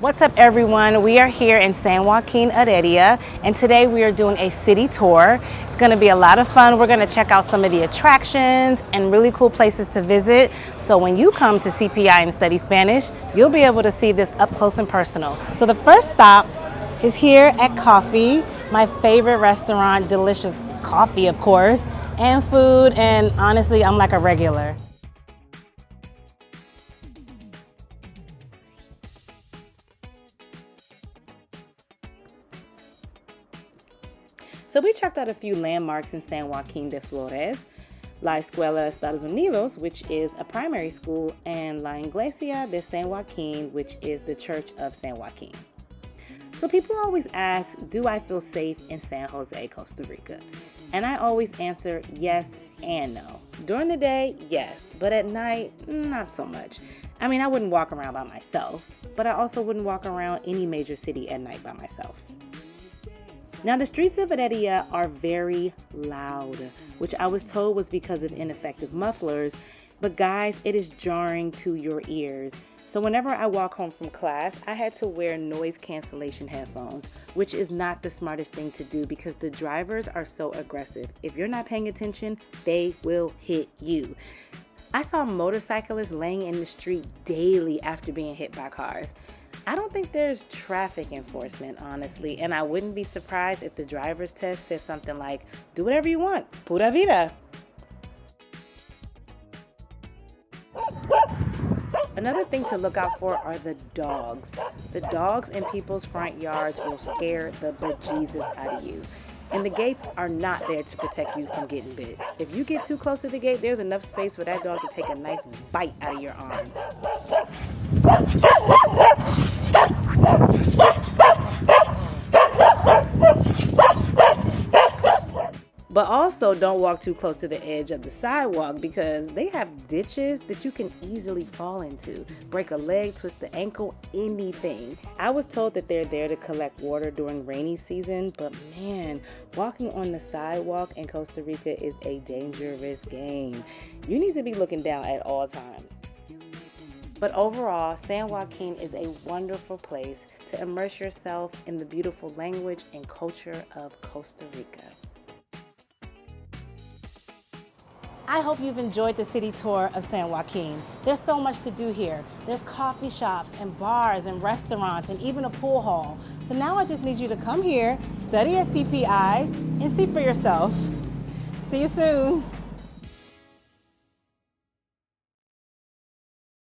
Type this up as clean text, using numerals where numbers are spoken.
What's up, everyone? We are here in San Joaquín de Heredia, and today we are doing a city tour. It's going to be a lot of fun. We're going to check out some of the attractions and really cool places to visit. So when you come to CPI and study Spanish, you'll be able to see this up close and personal. So the first stop is here at Coffee, my favorite restaurant. Delicious coffee, of course, and food, and honestly, I'm like a regular. So we checked out a few landmarks in San Joaquín de Flores, La Escuela Estados Unidos, which is a primary school, and La Iglesia de San Joaquín, which is the Church of San Joaquín. So people always ask, do I feel safe in San Jose, Costa Rica? And I always answer yes and no. During the day, yes, but at night, not so much. I mean, I wouldn't walk around by myself, but I also wouldn't walk around any major city at night by myself. Now, the streets of Heredia are very loud, which I was told was because of ineffective mufflers, but guys, it is jarring to your ears. So whenever I walk home from class, I had to wear noise cancellation headphones, which is not the smartest thing to do because the drivers are so aggressive. If you're not paying attention, they will hit you. I saw motorcyclists laying in the street daily after being hit by cars. I don't think there's traffic enforcement, honestly, and I wouldn't be surprised if the driver's test says something like, do whatever you want, pura vida. Another thing to look out for are the dogs. The dogs in people's front yards will scare the bejesus out of you. And the gates are not there to protect you from getting bit. If you get too close to the gate, there's enough space for that dog to take a nice bite out of your arm. But also don't walk too close to the edge of the sidewalk because they have ditches that you can easily fall into. Break a leg, twist the ankle, anything. I was told that they're there to collect water during rainy season, but man, walking on the sidewalk in Costa Rica is a dangerous game. You need to be looking down at all times. But overall, San Joaquín is a wonderful place to immerse yourself in the beautiful language and culture of Costa Rica. I hope you've enjoyed the city tour of San Joaquín. There's so much to do here. There's coffee shops and bars and restaurants and even a pool hall. So now I just need you to come here, study at CPI, and see for yourself. See you soon.